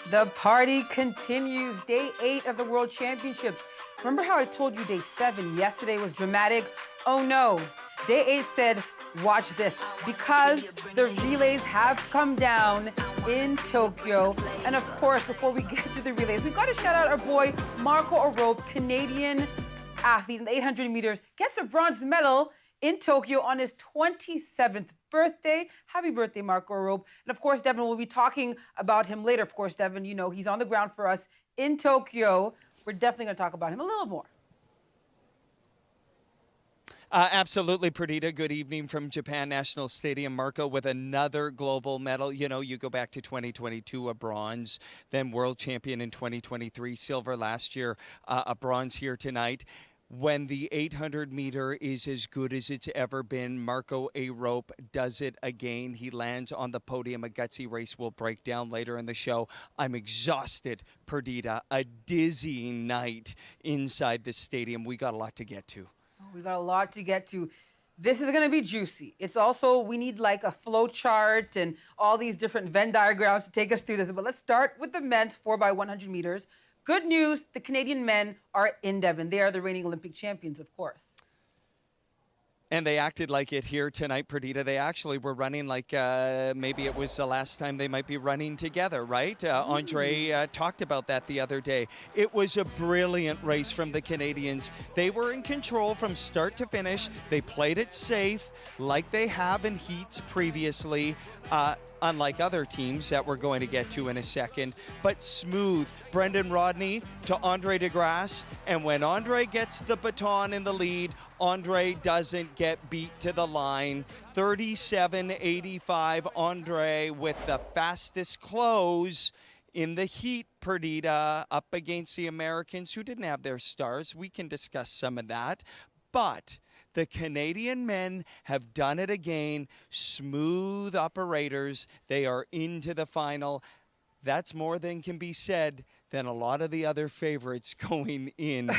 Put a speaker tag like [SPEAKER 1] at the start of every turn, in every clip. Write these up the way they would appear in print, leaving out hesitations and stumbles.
[SPEAKER 1] The party continues. Day 8 of the World Championships. Remember how I told you day 7 yesterday was dramatic? Oh no. Day 8 said, watch this, because the relays have come down in Tokyo. And of course, before we get to the relays, we've got to shout out our boy, Marco Arop, Canadian athlete in the 800 meters, gets a bronze medal in Tokyo on his 27th birthday. Happy birthday, Marco Arop. And of course, Devin will be talking about him later. Of course, Devin, you know, he's on the ground for us in Tokyo. We're definitely going to talk about him a little more.
[SPEAKER 2] Absolutely, Perdita. Good evening from Japan National Stadium. Marco with another global medal. You know, you go back to 2022, a bronze, then world champion in 2023, silver last year, a bronze here tonight. When the 800 meter is as good as it's ever been, Marco Arop does it again. He lands on the podium. A gutsy race will break down later in the show. I'm exhausted, Perdita. A dizzying night inside the stadium. We got a lot to get to.
[SPEAKER 1] We got a lot to get to. This is going to be juicy. It's also, we need like a flow chart and all these different Venn diagrams to take us through this. But let's start with the men's 4x100 meters. Good news, the Canadian men are in Devin. They are the reigning Olympic champions, of course.
[SPEAKER 2] And they acted like it here tonight, Perdita. They actually were running like maybe it was the last time they might be running together, right? Andre talked about that the other day. It was a brilliant race from the Canadians. They were in control from start to finish. They played it safe like they have in heats previously, unlike other teams that we're going to get to in a second. But smooth. Brendan Rodney to Andre DeGrasse. And when Andre gets the baton in the lead, Andre doesn't get beat to the line. 37.85, Andre with the fastest close in the heat, Perdita, up against the Americans who didn't have their stars. We can discuss some of that. But the Canadian men have done it again. Smooth operators. They are into the final. That's more than can be said than a lot of the other favorites going in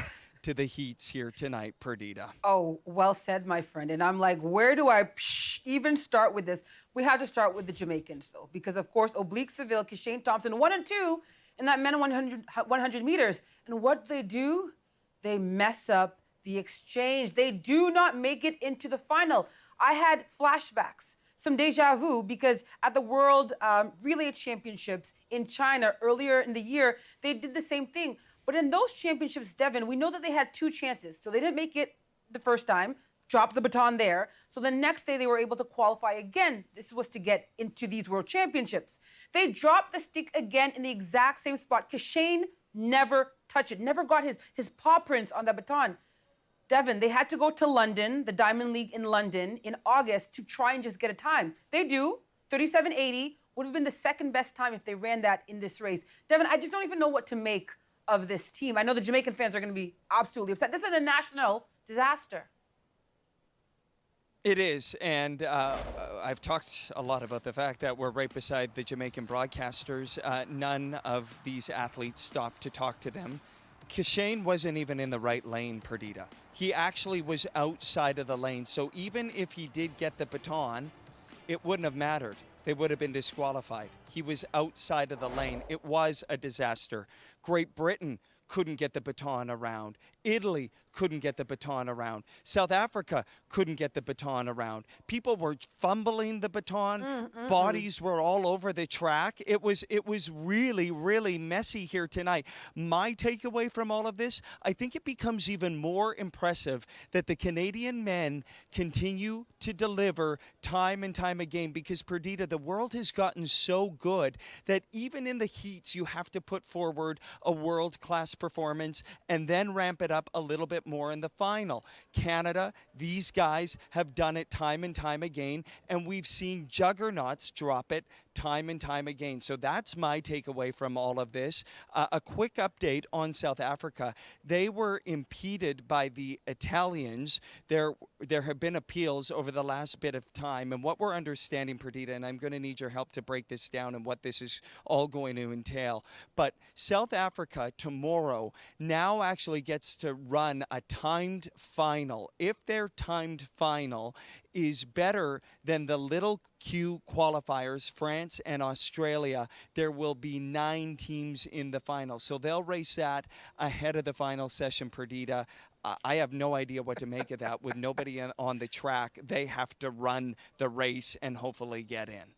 [SPEAKER 2] to the heats here tonight, Perdita.
[SPEAKER 1] Oh, well said, my friend. And I'm like, where do I even start with this? We have to start with the Jamaicans, though, because, of course, Oblique Seville, Kishane Thompson, 1 and 2 in that men 100 meters. And what do? They mess up the exchange. They do not make it into the final. I had flashbacks, some deja vu, because at the World Relay Championships in China earlier in the year, they did the same thing. But in those championships, Devin, we know that they had 2 chances. So they didn't make it the first time, dropped the baton there. So the next day they were able to qualify again. This was to get into these world championships. They dropped the stick again in the exact same spot. Kishane never touched it, never got his paw prints on the baton. Devin, they had to go to London, the Diamond League in London, in August to try and just get a time. They do. 37.80 would have been the second best time if they ran that in this race. Devin, I just don't even know what to make of this team. I know the Jamaican fans are going to be absolutely upset. This is a national disaster.
[SPEAKER 2] It is, and I've talked a lot about the fact that we're right beside the Jamaican broadcasters. None of these athletes stopped to talk to them. Kishane wasn't even in the right lane, Perdita. He actually was outside of the lane, so even if he did get the baton, it wouldn't have mattered. They would have been disqualified. He was outside of the lane. It was a disaster. Great Britain couldn't get the baton around. Italy couldn't get the baton around. South Africa couldn't get the baton around. People were fumbling the baton. Bodies were all over the track. It was really, really messy here tonight. My takeaway from all of this, I think it becomes even more impressive that the Canadian men continue to deliver time and time again, because, Perdita, the world has gotten so good that even in the heats you have to put forward a world-class performance and then ramp it up a little bit more in the final. Canada, these guys have done it time and time again, and we've seen juggernauts drop it time and time again. So that's my takeaway from all of this. A quick update on South Africa. They were impeded by the Italians. There have been appeals over the last bit of time, and what we're understanding, Perdita, and I'm going to need your help to break this down and what this is all going to entail. But South Africa tomorrow now actually gets to run a timed final. If their timed final is better than the little Q qualifiers, France and Australia, there will be 9 teams in the final. So they'll race that ahead of the final session, Perdita. I have no idea what to make of that. With nobody on the track, they have to run the race and hopefully get in.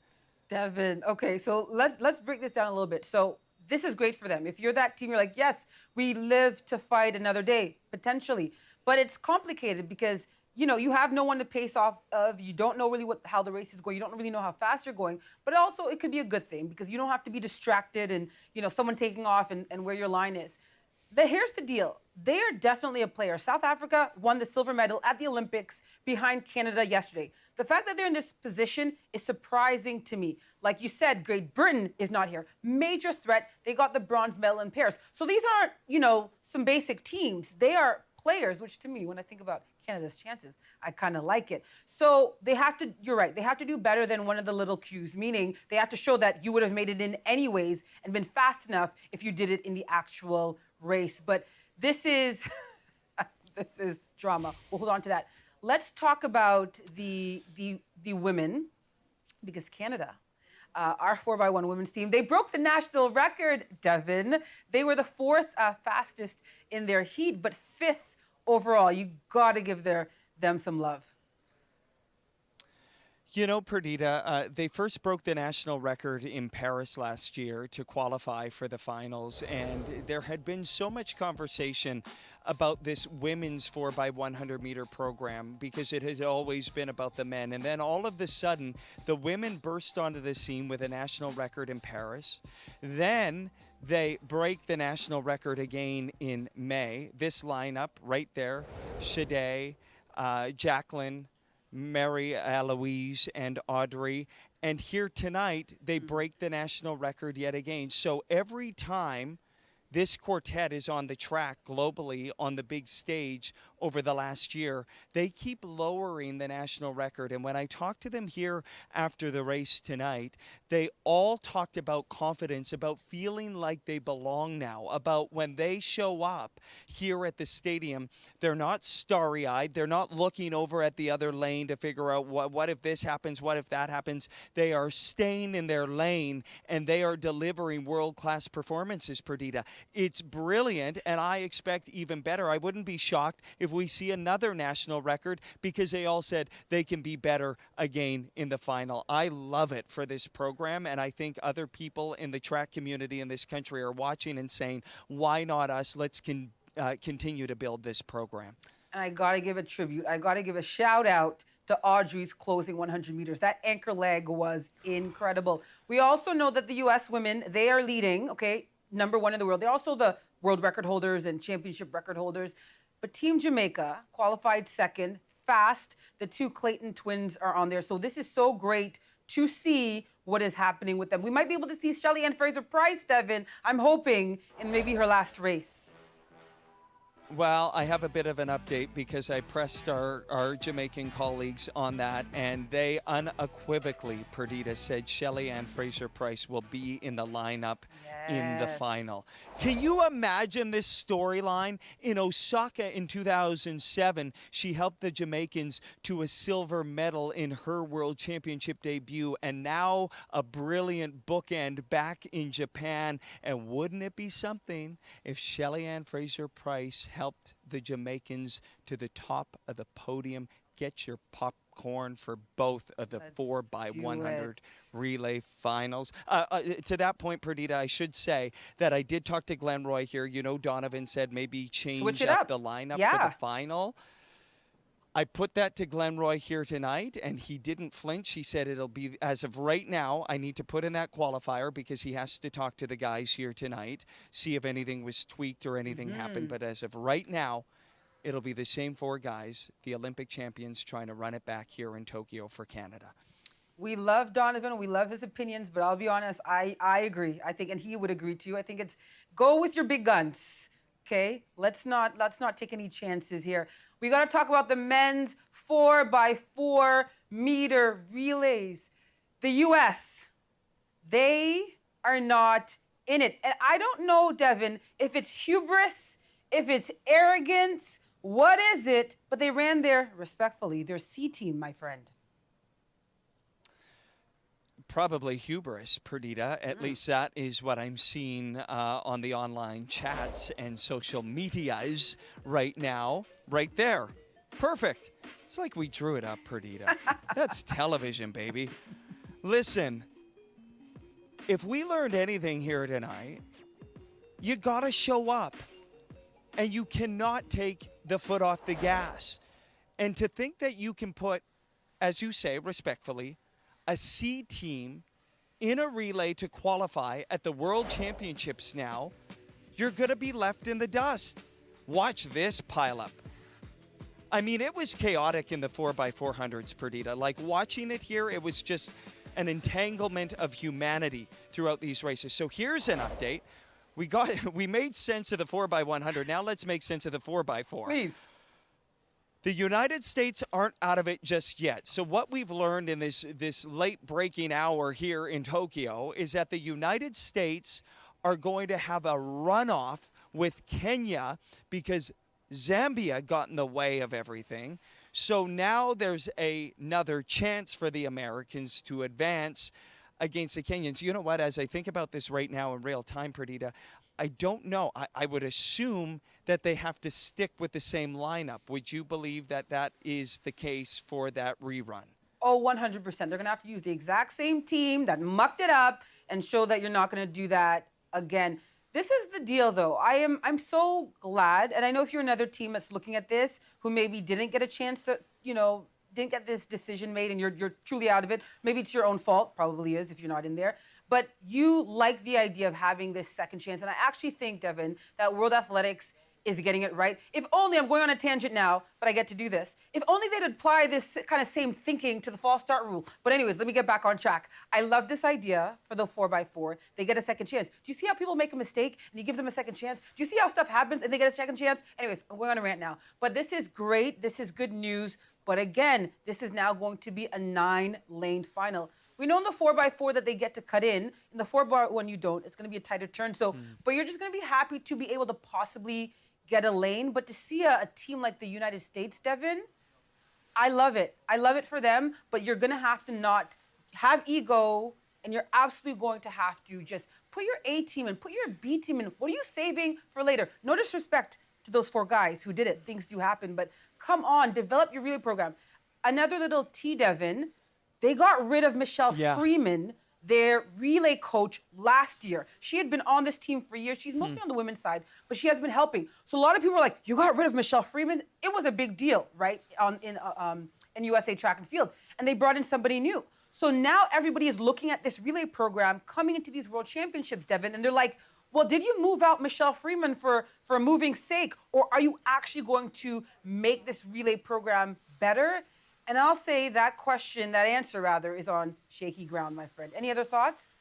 [SPEAKER 1] Devin, okay, so let's break this down a little bit. So this is great for them. If you're that team, you're like, yes, we live to fight another day, potentially. But it's complicated because, you know, you have no one to pace off of. You don't know really how the race is going. You don't really know how fast you're going. But also, it could be a good thing because you don't have to be distracted and, you know, someone taking off and where your line is. Here's the deal. They are definitely a player. South Africa won the silver medal at the Olympics behind Canada yesterday. The fact that they're in this position is surprising to me. Like you said, Great Britain is not here. Major threat. They got the bronze medal in Paris. So these aren't, you know, some basic teams. They are players, which to me, when I think about Canada's chances, I kind of like it. So they have to, you're right, they have to do better than one of the little Qs, meaning they have to show that you would have made it in anyways and been fast enough if you did it in the actual race. But this is, this is drama. We'll hold on to that. Let's talk about the women, because Canada, our 4x1 women's team, they broke the national record, Devin. They were the 4th fastest in their heat, but 5th overall. You got to give them some love.
[SPEAKER 2] You know, Perdita, they first broke the national record in Paris last year to qualify for the finals, and there had been so much conversation about this women's 4x100 meter program because it has always been about the men. And then all of a sudden, the women burst onto the scene with a national record in Paris. Then they break the national record again in May. This lineup right there, Sha'Carri, Jacqueline, Mary Eloise, and Audrey. And here tonight, they break the national record yet again. So every time this quartet is on the track globally on the big stage over the last year, they keep lowering the national record. And when I talked to them here after the race tonight, they all talked about confidence, about feeling like they belong now, about when they show up here at the stadium, they're not starry-eyed. They're not looking over at the other lane to figure out what if this happens, what if that happens. They are staying in their lane, and they are delivering world-class performances, Perdita. It's brilliant, and I expect even better. I wouldn't be shocked if we see another national record because they all said they can be better again in the final. I love it for this program, and I think other people in the track community in this country are watching and saying, why not us? Let's continue to build this program.
[SPEAKER 1] And I got to give a tribute. I got to give a shout out to Audrey's closing 100 meters. That anchor leg was incredible. We also know that the U.S. women, they are leading, okay, #1 in the world. They're also the world record holders and championship record holders. But Team Jamaica qualified 2nd, fast. The 2 Clayton twins are on there. So this is so great to see what is happening with them. We might be able to see Shelly-Ann Fraser-Pryce, Devin, I'm hoping, in maybe her last race.
[SPEAKER 2] Well, I have a bit of an update because I pressed our Jamaican colleagues on that, and they unequivocally, Perdita, said Shelly-Ann Fraser-Pryce will be in the lineup in the final. Can you imagine this storyline? In Osaka in 2007, she helped the Jamaicans to a silver medal in her World Championship debut, and now a brilliant bookend back in Japan. And wouldn't it be something if Shelly-Ann Fraser-Pryce helped the Jamaicans to the top of the podium? Get your popcorn for both of the 4x100 relay finals. To that point, Perdita, I should say that I did talk to Glenn Roy here. You know, Donovan said maybe change up the lineup for the final. I put that to Glenn Roy here tonight, and he didn't flinch. He said it'll be, as of right now, I need to put in that qualifier because he has to talk to the guys here tonight, see if anything was tweaked or anything happened. But as of right now, it'll be the same 4 guys, the Olympic champions, trying to run it back here in Tokyo for Canada.
[SPEAKER 1] We love Donovan. We love his opinions, but I'll be honest, I agree. I think, and he would agree too. I think it's go with your big guns. Okay, let's not take any chances here. We got to talk about the men's 4x4 meter relays. The U.S., they are not in it. And I don't know, Devin, if it's hubris, if it's arrogance, what is it? But they ran respectfully, their C team, my friend.
[SPEAKER 2] Probably hubris, Perdita. At least that is what I'm seeing on the online chats and social medias right now. Right there. Perfect. It's like we drew it up, Perdita. That's television, baby. Listen, if we learned anything here tonight, you got to show up. And you cannot take the foot off the gas. And to think that you can put, as you say, respectfully, a C team in a relay to qualify at the World Championships now, you're going to be left in the dust. Watch this pileup. I mean, it was chaotic in the 4x400s, Perdita. Like, watching it here, it was just an entanglement of humanity throughout these races. So here's an update. We made sense of the 4x100. Now let's make sense of the 4x4.
[SPEAKER 1] Please.
[SPEAKER 2] The United States aren't out of it just yet. So what we've learned in this late breaking hour here in Tokyo is that the United States are going to have a runoff with Kenya because Zambia got in the way of everything. So now there's another chance for the Americans to advance against the Kenyans. You know what? As I think about this right now in real time, Perdita, I don't know. I would assume that they have to stick with the same lineup. Would you believe that that is the case for that rerun?
[SPEAKER 1] Oh, 100%. They're going to have to use the exact same team that mucked it up and show that you're not going to do that again. This is the deal, though. I'm so glad, and I know if you're another team that's looking at this who maybe didn't get a chance to, didn't get this decision made and you're truly out of it, maybe it's your own fault, probably is if you're not in there, but you like the idea of having this second chance. And I actually think, Devin, that World Athletics is getting it right. If only, I'm going on a tangent now, but I get to do this. If only they'd apply this kind of same thinking to the false start rule. But anyways, let me get back on track. I love this idea for the 4x4. They get a second chance. Do you see how people make a mistake and you give them a second chance? Do you see how stuff happens and they get a second chance? Anyways, I'm going on a rant now. But this is great. This is good news. But again, this is now going to be a 9-lane final. We know in the 4x4 that they get to cut in. In the 4x1, you don't. It's going to be a tighter turn. So, but you're just going to be happy to be able to possibly get a lane. But to see a team like the United States, Devin, I love it. I love it for them. But you're going to have to not have ego, and you're absolutely going to have to just put your A team in, put your B team in. What are you saving for later? No disrespect to those 4 guys who did it. Things do happen. But come on, develop your relay program. Another little T, Devin, they got rid of Michelle Freeman, their relay coach, last year. She had been on this team for years. She's mostly on the women's side, but she has been helping. So a lot of people are like, you got rid of Michelle Freeman? It was a big deal, right, in USA Track and Field. And they brought in somebody new. So now everybody is looking at this relay program coming into these World Championships, Devin, and they're like, well, did you move out Michelle Freeman for moving sake, or are you actually going to make this relay program better? And I'll say that answer rather, is on shaky ground, my friend. Any other thoughts?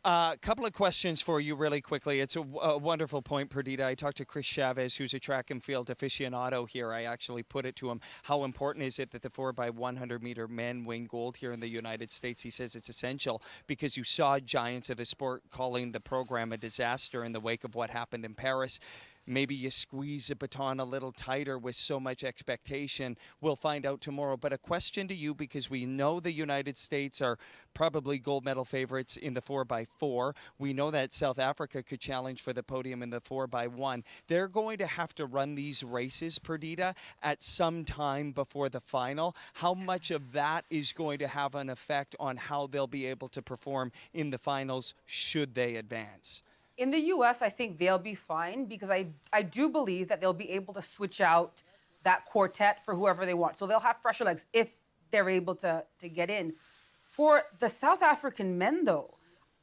[SPEAKER 2] A couple of questions for you really quickly. It's a wonderful point, Perdita. I talked to Chris Chavez, who's a track and field aficionado here. I actually put it to him, how important is it that the 4x100 meter men win gold here in the United States? He says it's essential because you saw giants of the sport calling the program a disaster in the wake of what happened in Paris. Maybe you squeeze the baton a little tighter with so much expectation. We'll find out tomorrow. But a question to you, because we know the United States are probably gold medal favorites in the 4x4. We know that South Africa could challenge for the podium in the 4x1. They're going to have to run these races, Perdita, at some time before the final. How much of that is going to have an effect on how they'll be able to perform in the finals should they advance?
[SPEAKER 1] In the U.S., I think they'll be fine because I do believe that they'll be able to switch out that quartet for whoever they want. So they'll have fresher legs if they're able to get in. For the South African men, though,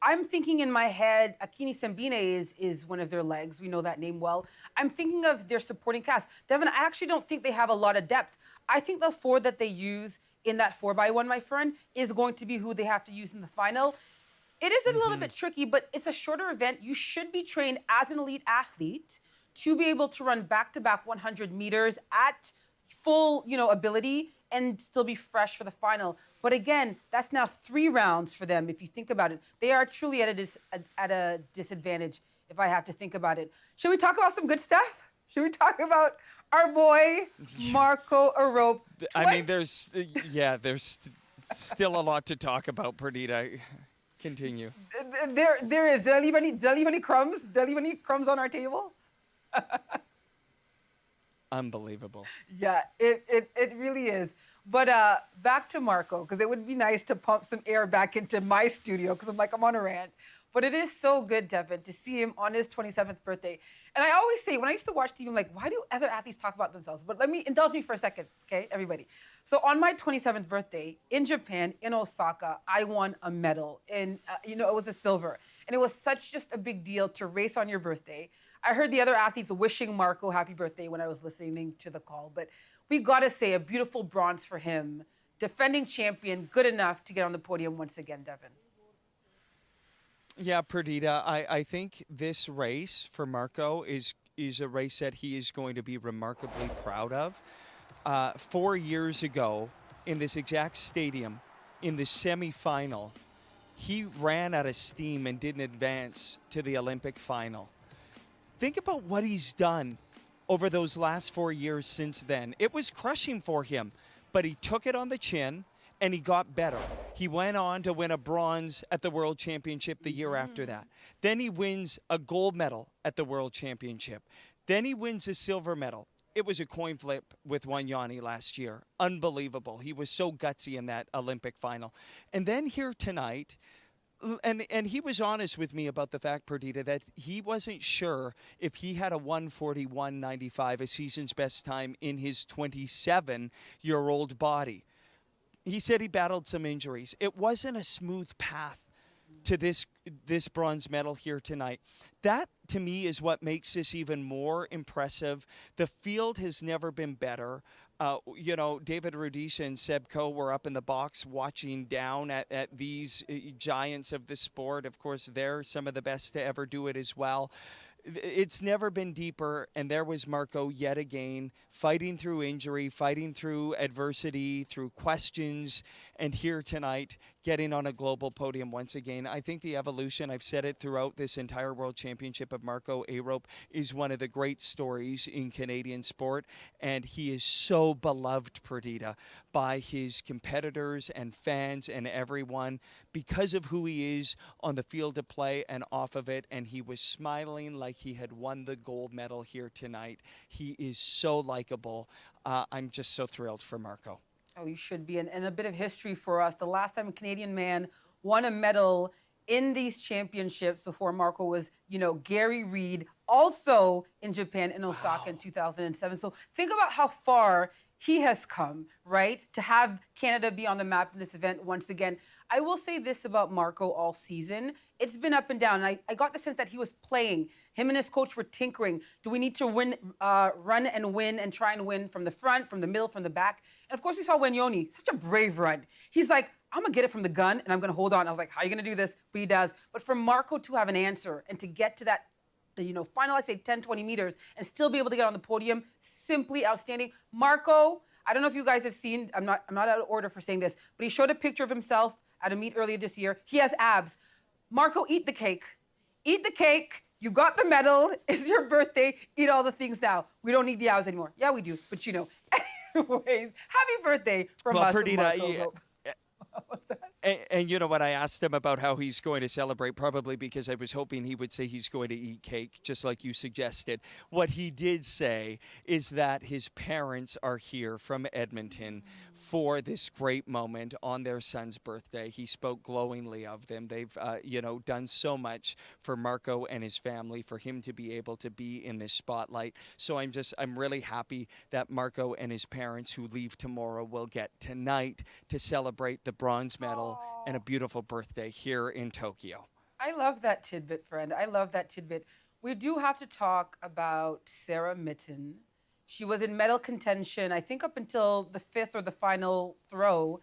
[SPEAKER 1] I'm thinking in my head, Akini Simbine is one of their legs. We know that name well. I'm thinking of their supporting cast. Devin, I actually don't think they have a lot of depth. I think the 4 that they use in that 4x1, my friend, is going to be who they have to use in the final. It is a little bit tricky, but it's a shorter event. You should be trained as an elite athlete to be able to run back-to-back 100 meters at full, ability and still be fresh for the final. But again, that's now 3 rounds for them. If you think about it, they are truly at a disadvantage if I have to think about it. Should we talk about some good stuff? Should we talk about our boy, Marco Arop?
[SPEAKER 2] I mean, there's still a lot to talk about, Perdita. Continue.
[SPEAKER 1] There is. Did I leave any crumbs? Did I leave any crumbs on our table?
[SPEAKER 2] Unbelievable.
[SPEAKER 1] Yeah, it really is. But back to Marco, because it would be nice to pump some air back into my studio, because I'm on a rant. But it is so good, Devin, to see him on his 27th birthday. And I always say, when I used to watch TV, I'm like, why do other athletes talk about themselves? But indulge me for a second, okay, everybody. So on my 27th birthday in Japan, in Osaka, I won a medal. And, it was a silver. And it was just a big deal to race on your birthday. I heard the other athletes wishing Marco happy birthday when I was listening to the call. But we got to say, a beautiful bronze for him. Defending champion, good enough to get on the podium once again, Devin.
[SPEAKER 2] Yeah, Perdita, I think this race for Marco is a race that he is going to be remarkably proud of. 4 years ago, in this exact stadium, in the semifinal, he ran out of steam and didn't advance to the Olympic final. Think about what he's done over those last 4 years since then. It was crushing for him, but he took it on the chin and he got better. He went on to win a bronze at the World Championship the year after that. Then he wins a gold medal at the World Championship. Then he wins a silver medal. It was a coin flip with Wanyani last year. Unbelievable. He was so gutsy in that Olympic final. And then here tonight, and he was honest with me about the fact, Perdita, that he wasn't sure if he had a 1:41.95, a season's best time in his 27-year-old body. He said he battled some injuries. It wasn't a smooth path to this bronze medal here tonight. That, to me, is what makes this even more impressive. The field has never been better. David Rudisha and Seb Coe were up in the box watching down at these giants of the sport. Of course, they're some of the best to ever do it as well. It's never been deeper, and there was Marco yet again, fighting through injury, fighting through adversity, through questions, and here tonight, getting on a global podium once again. I think the evolution, I've said it throughout this entire World Championship, of Marco Arop is one of the great stories in Canadian sport, and he is so beloved, Perdita, by his competitors and fans and everyone because of who he is on the field of play and off of it, and he was smiling like he had won the gold medal here tonight. He is so likable. I'm just so thrilled for Marco.
[SPEAKER 1] Oh, you should be. And a bit of history for us. The last time a Canadian man won a medal in these championships before Marco was, Gary Reed, also in Japan, in Osaka in 2007. So think about how far he has come, right? To have Canada be on the map in this event once again. I will say this about Marco all season. It's been up and down. And I got the sense that he was playing. Him and his coach were tinkering. Do we need to run and win and try and win from the front, from the middle, from the back? And of course, we saw Wanyoni, such a brave run. He's like, I'm going to get it from the gun and I'm going to hold on. I was like, how are you going to do this? But he does. But for Marco to have an answer and to get to that, final, I'd say 10, 20 meters and still be able to get on the podium, simply outstanding. Marco, I don't know if you guys have seen, I'm not out of order for saying this, but he showed a picture of himself at a meet earlier this year. He has abs. Marco, eat the cake. Eat the cake. You got the medal. It's your birthday. Eat all the things now. We don't need the abs anymore. Yeah, we do. But anyways, happy birthday from us.
[SPEAKER 2] Perdita, and you know what? I asked him about how he's going to celebrate, probably because I was hoping he would say he's going to eat cake, just like you suggested. What he did say is that his parents are here from Edmonton for this great moment on their son's birthday. He spoke glowingly of them. They've, done so much for Marco and his family, for him to be able to be in this spotlight. So I'm really happy that Marco and his parents, who leave tomorrow, will get tonight to celebrate the bronze medal and a beautiful birthday here in Tokyo.
[SPEAKER 1] I love that tidbit, friend. I love that tidbit. We do have to talk about Sarah Mitten. She was in medal contention, I think up until the fifth or the final throw,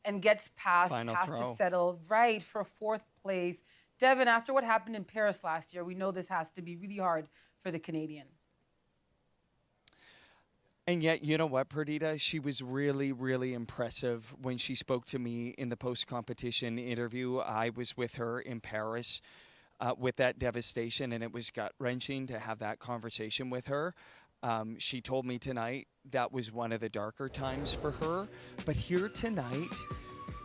[SPEAKER 1] and gets past, to settle right for fourth place. Devin, after what happened in Paris last year, we know this has to be really hard for the Canadian.
[SPEAKER 2] And yet, you know what, Perdita? She was really, really impressive when she spoke to me in the post-competition interview. I was with her in Paris. with that devastation, and it was gut-wrenching to have that conversation with her. She told me tonight that was one of the darker times for her. But here tonight,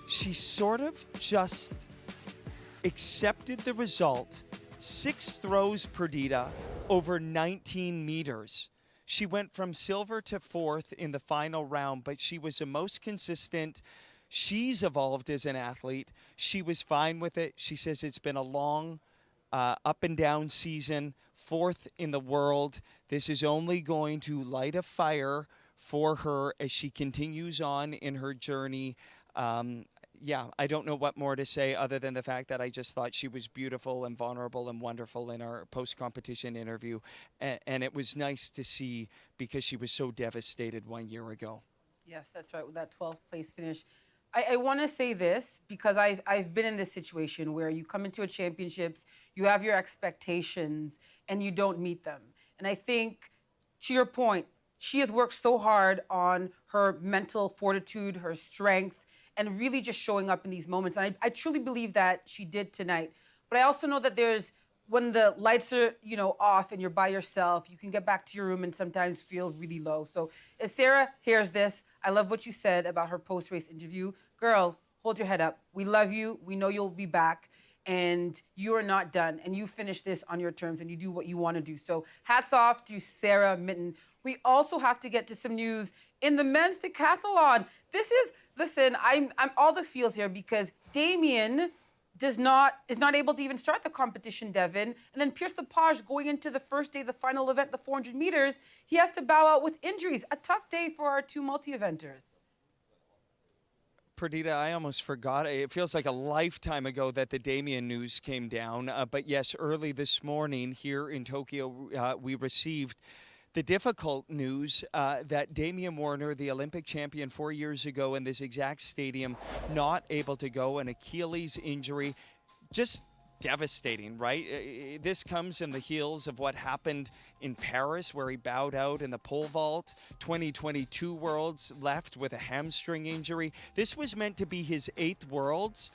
[SPEAKER 2] she sort of just accepted the result. 6 throws, Perdita, over 19 meters. She went from silver to 4th in the final round, but she was the most consistent. She's evolved as an athlete. She was fine with it. She says it's been a long up and down season, 4th in the world. This is only going to light a fire for her as she continues on in her journey. Yeah, I don't know what more to say other than the fact that I just thought she was beautiful and vulnerable and wonderful in our post-competition interview. And it was nice to see because she was so devastated 1 year ago.
[SPEAKER 1] Yes, that's right, with that 12th place finish. I want to say this because I've been in this situation where you come into a championships, you have your expectations, and you don't meet them. And I think, to your point, she has worked so hard on her mental fortitude, her strength, and really just showing up in these moments. And I truly believe that she did tonight. But I also know that when the lights are, off and you're by yourself, you can get back to your room and sometimes feel really low. So if Sarah hears this, I love what you said about her post-race interview. Girl, hold your head up. We love you. We know you'll be back. And you are not done. And you finish this on your terms and you do what you want to do. So hats off to Sarah Mitten. We also have to get to some news in the men's decathlon. Listen, I'm all the feels here because Damien is not able to even start the competition, Devin. And then Pierce Lepage going into the first day, the final event, the 400 meters, he has to bow out with injuries. A tough day for our 2 multi-eventers.
[SPEAKER 2] Perdita, I almost forgot. It feels like a lifetime ago that the Damien news came down. But yes, early this morning here in Tokyo, we received the difficult news that Damien Warner, the Olympic champion 4 years ago in this exact stadium, not able to go, an Achilles injury. Just devastating, right? This comes in the heels of what happened in Paris, where he bowed out in the pole vault. 2022 Worlds left with a hamstring injury. This was meant to be his 8th Worlds,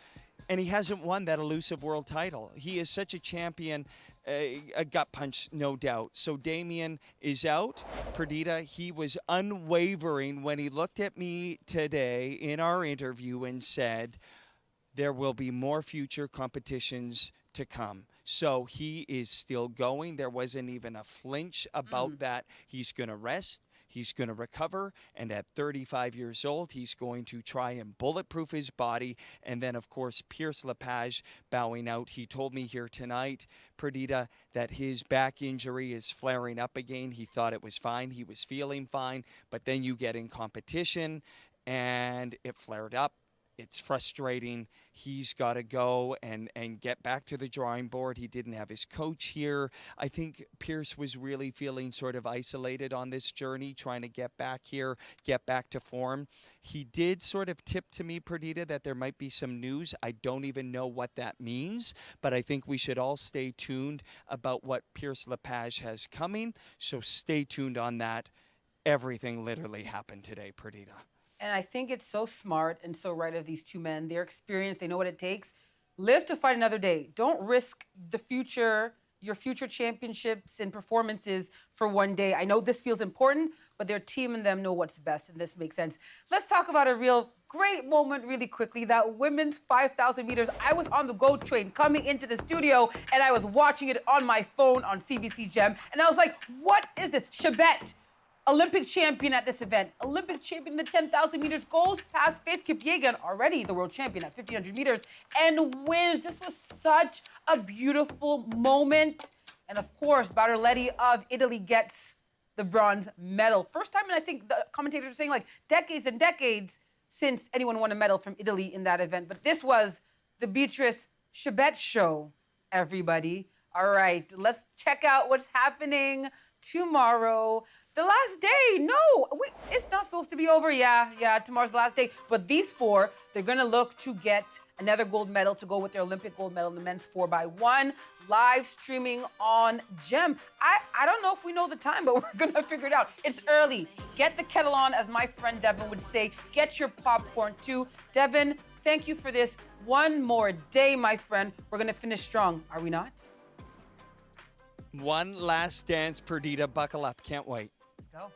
[SPEAKER 2] and he hasn't won that elusive world title. He is such a champion. A gut punch, no doubt. So Damien is out. Perdita, he was unwavering when he looked at me today in our interview and said, there will be more future competitions to come. So he is still going. There wasn't even a flinch about that. He's going to rest. He's going to recover, and at 35 years old, he's going to try and bulletproof his body. And then, of course, Pierce Lepage bowing out. He told me here tonight, Perdita, that his back injury is flaring up again. He thought it was fine. He was feeling fine. But then you get in competition, and it flared up. It's frustrating. He's got to go and get back to the drawing board. He didn't have his coach here. I think Pierce was really feeling sort of isolated on this journey, trying to get back here, get back to form. He did sort of tip to me, Perdita, that there might be some news. I don't even know what that means, but I think we should all stay tuned about what Pierce Lepage has coming. So stay tuned on that. Everything literally happened today, Perdita.
[SPEAKER 1] And I think it's so smart and so right of these 2 men. They're experienced. They know what it takes. Live to fight another day. Don't risk your future championships and performances for one day. I know this feels important, but their team and them know what's best, and this makes sense. Let's talk about a real great moment really quickly, that women's 5,000 meters. I was on the GO train coming into the studio, and I was watching it on my phone on CBC Gem, and I was like, what is this? Chebet, Olympic champion at this event, Olympic champion in the 10,000 meters, goes past Faith Kipyegon, already the world champion at 1,500 meters, and wins. This was such a beautiful moment. And of course, Bartoletti of Italy gets the bronze medal. First time, and I think the commentators were saying like decades and decades since anyone won a medal from Italy in that event. But this was the Beatrice Chebet show, everybody. All right, let's check out what's happening tomorrow. The last day, no, it's not supposed to be over. Yeah, tomorrow's the last day. But these 4, they're gonna look to get another gold medal to go with their Olympic gold medal in the men's 4x1, live streaming on Gem. I don't know if we know the time, but we're gonna figure it out. It's early. Get the kettle on, as my friend Devin would say. Get your popcorn too. Devin, thank you for this. One more day, my friend. We're gonna finish strong, are we not?
[SPEAKER 2] One last dance, Perdita. Buckle up. Can't wait.
[SPEAKER 1] Let's go.